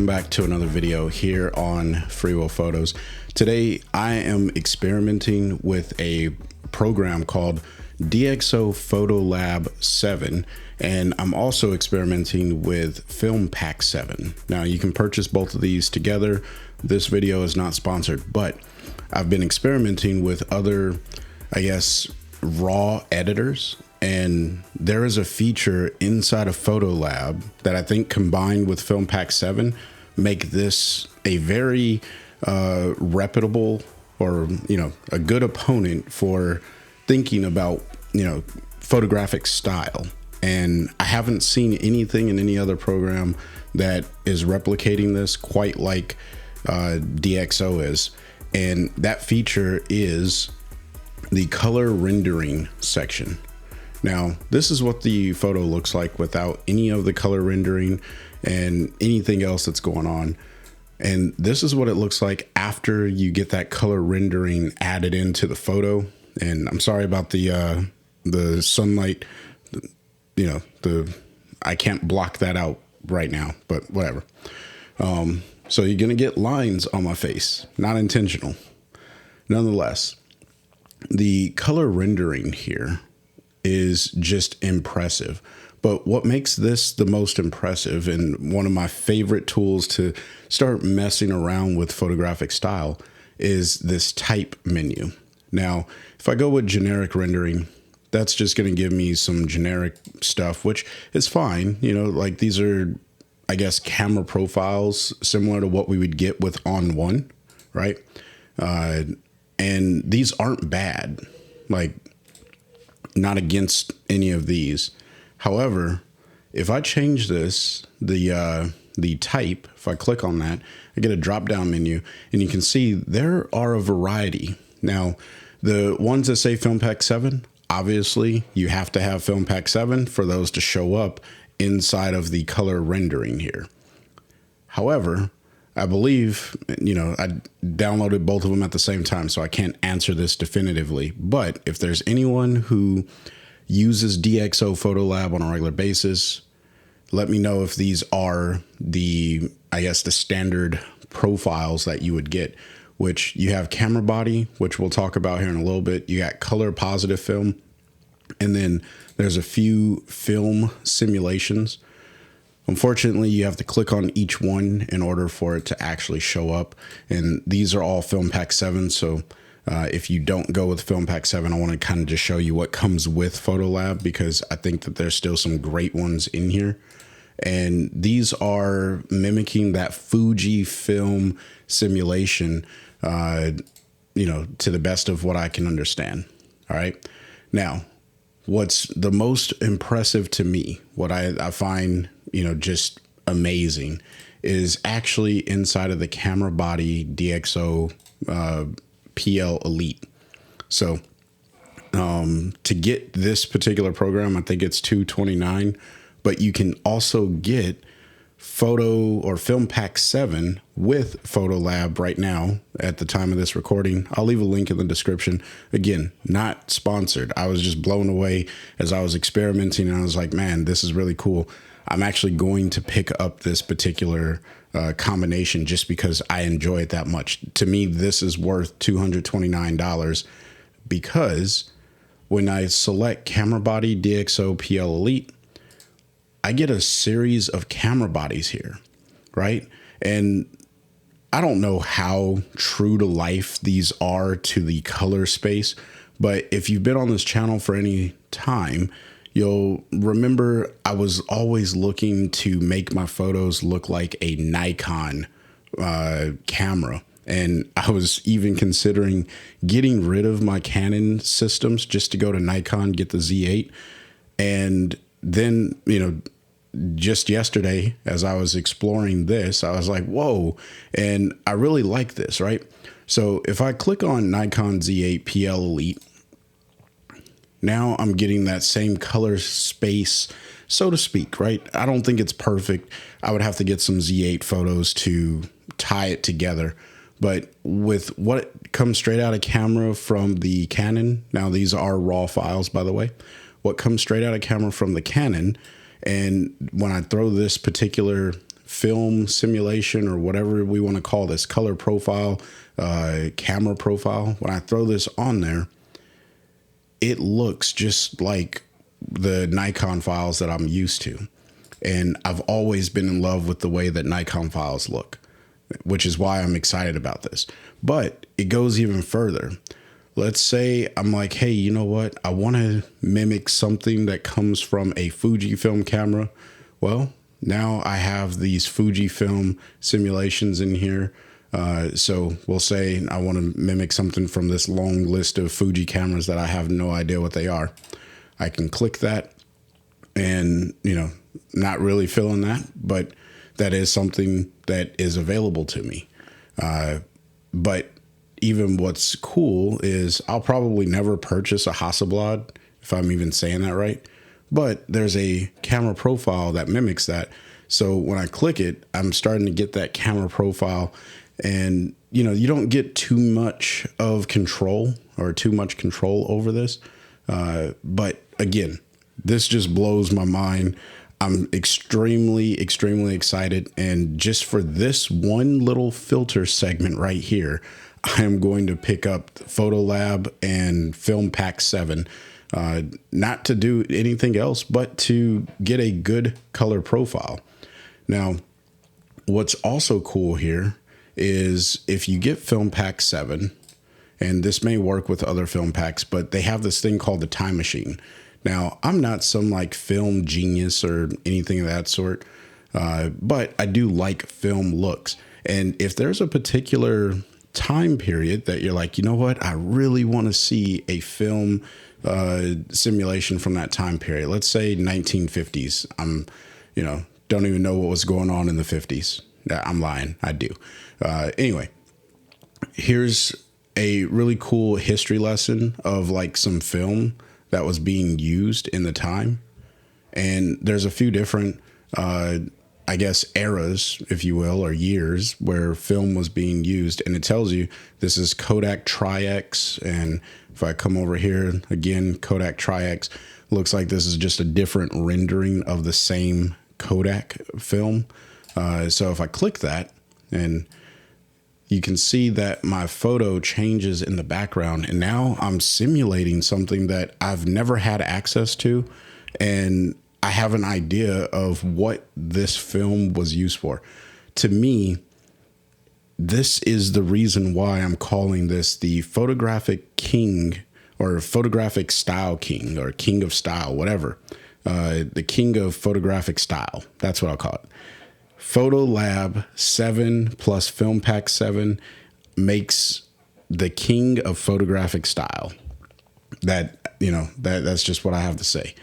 welcome back to another video here on Freewheel Photos. Today I am experimenting with a program called DxO Photo Lab 7, and I'm also experimenting with Film Pack 7. Now you can purchase both of these together. This video is not sponsored, but I've been experimenting with other, I guess, raw editors, and there is a feature inside of Photo Lab that I think combined with Film Pack 7 make this a very reputable, or a good opponent for thinking about photographic style. And I haven't seen anything in any other program that is replicating this quite like DxO is, and that feature is the color rendering section. Now, this is what the photo looks like without any of the color rendering and anything else that's going on. And this is what it looks like after you get that color rendering added into the photo. And I'm sorry about the sunlight, I can't block that out right now, but whatever. So you're gonna get lines on my face, not intentional. Nonetheless, the color rendering here is just impressive. But what makes this the most impressive and one of my favorite tools to start messing around with photographic style is this type menu. Now, if I go with generic rendering, that's just going to give me some generic stuff, which is fine. Like these are, I guess, camera profiles similar to what we would get with On One, right? And these aren't bad. Like, not against any of these. However, if I change this, the type, if I click on that, I get a drop down menu, and you can see there are a variety. Now, the ones that say Film Pack 7, obviously you have to have Film Pack 7 for those to show up inside of the color rendering here. However, I believe, I downloaded both of them at the same time, so I can't answer this definitively. But if there's anyone who uses DxO Photo Lab on a regular basis, let me know if these are the standard profiles that you would get, which you have camera body, which we'll talk about here in a little bit. You got color positive film, and then there's a few film simulations. Unfortunately, you have to click on each one in order for it to actually show up. And these are all Film Pack 7. So if you don't go with Film Pack 7, I want to kind of just show you what comes with Photo Lab, because I think that there's still some great ones in here. And these are mimicking that Fuji film simulation, to the best of what I can understand. All right. Now, what's the most impressive to me, what I find just amazing, is actually inside of the camera body DxO PL Elite. So to get this particular program, I think it's $229, but you can also get Photo or Film Pack 7 with Photo Lab right now at the time of this recording. I'll leave a link in the description. Again, not sponsored. I was just blown away as I was experimenting, and I was like, man, this is really cool. I'm actually going to pick up this particular combination just because I enjoy it that much. To me, this is worth $229 because when I select camera body DxO PL Elite, I get a series of camera bodies here, right? And I don't know how true to life these are to the color space, but if you've been on this channel for any time, you'll remember I was always looking to make my photos look like a Nikon camera. And I was even considering getting rid of my Canon systems just to go to Nikon, get the Z8. And then, just yesterday, as I was exploring this, I was like, whoa, and I really like this, right? So if I click on Nikon Z8 PL Elite, now I'm getting that same color space, so to speak, right? I don't think it's perfect. I would have to get some Z8 photos to tie it together. But with what comes straight out of camera from the Canon, now these are raw files, by the way, what comes straight out of camera from the Canon, and when I throw this particular film simulation or whatever we want to call this, color profile, camera profile, when I throw this on there, it looks just like the Nikon files that I'm used to. And I've always been in love with the way that Nikon files look, which is why I'm excited about this. But it goes even further. Let's say I'm like, hey, you know what? I want to mimic something that comes from a Fujifilm camera. Well, now I have these Fujifilm simulations in here. So we'll say I want to mimic something from this long list of Fuji cameras that I have no idea what they are. I can click that and, not really feeling that, but that is something that is available to me. But even what's cool is I'll probably never purchase a Hasselblad, if I'm even saying that right. But there's a camera profile that mimics that. So when I click it, I'm starting to get that camera profile. And, you don't get too much of control or too much control over this. But again, this just blows my mind. I'm extremely, extremely excited. And just for this one little filter segment right here, I am going to pick up Photo Lab and Film Pack 7, not to do anything else, but to get a good color profile. Now, what's also cool here is if you get Film Pack 7, and this may work with other film packs, but they have this thing called the Time Machine. Now, I'm not some like film genius or anything of that sort, but I do like film looks. And if there's a particular time period that you're like, you know what, I really want to see a film simulation from that time period. Let's say 1950s. Don't even know what was going on in the 50s. I'm lying. I do. Anyway, here's a really cool history lesson of like some film that was being used in the time. And there's a few different, eras, if you will, or years where film was being used. And it tells you this is Kodak Tri-X. And if I come over here again, Kodak Tri-X, looks like this is just a different rendering of the same Kodak film. So if I click that, and you can see that my photo changes in the background, and now I'm simulating something that I've never had access to, and I have an idea of what this film was used for. To me, this is the reason why I'm calling this the Photographic King, or Photographic Style King, or King of Style, whatever. The King of Photographic Style. That's what I'll call it. Photo Lab 7 plus Film Pack 7 makes the king of photographic style. That's just what I have to say.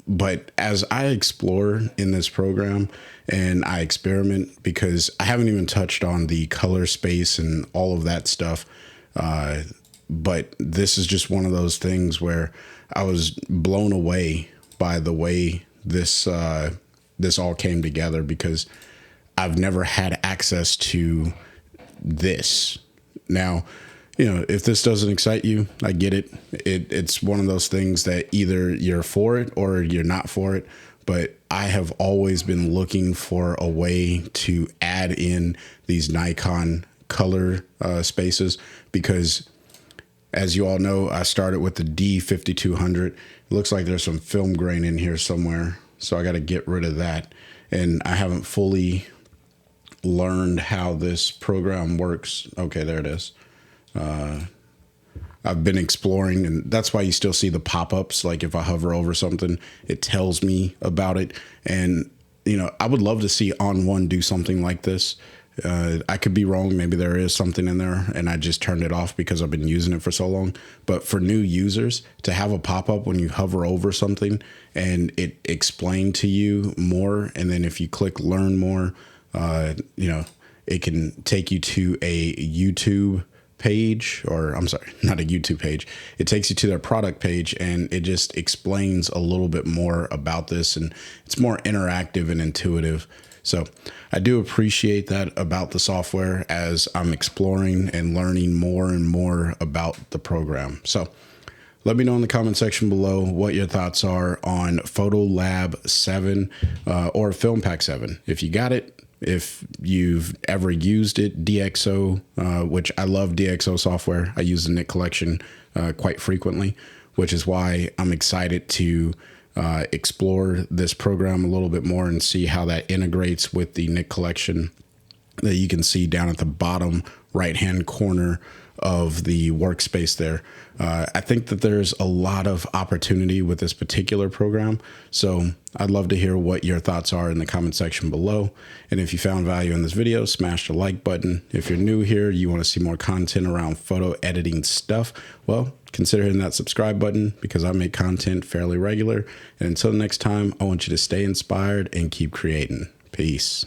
But as I explore in this program and I experiment, because I haven't even touched on the color space and all of that stuff. But this is just one of those things where I was blown away by the way this all came together, because I've never had access to this. Now, if this doesn't excite you, I get it. It's one of those things that either you're for it or you're not for it. But I have always been looking for a way to add in these Nikon color spaces, because as you all know, I started with the D5200. It looks like there's some film grain in here somewhere, so I got to get rid of that. And I haven't fully learned how this program works. Okay, there it is. I've been exploring, and that's why you still see the pop-ups. Like if I hover over something, it tells me about it. And, I would love to see On One do something like this. I could be wrong. Maybe there is something in there and I just turned it off because I've been using it for so long. But for new users, to have a pop-up when you hover over something and it explained to you more, and then if you click learn more, it can take you to a YouTube page, or I'm sorry, not a YouTube page. It takes you to their product page, and it just explains a little bit more about this, and it's more interactive and intuitive. So I do appreciate that about the software as I'm exploring and learning more and more about the program. So Let me know in the comment section below what your thoughts are on Photo Lab 7 or Film Pack 7. If you got it, if you've ever used it, DxO, which I love DxO software. I use the Nik collection quite frequently, which is why I'm excited to explore this program a little bit more and see how that integrates with the Nik collection that you can see down at the bottom right-hand corner of the workspace there. I think that there's a lot of opportunity with this particular program. So I'd love to hear what your thoughts are in the comment section below. And if you found value in this video, smash the like button. If you're new here, you want to see more content around photo editing stuff, well, consider hitting that subscribe button because I make content fairly regular. And until next time, I want you to stay inspired and keep creating. Peace.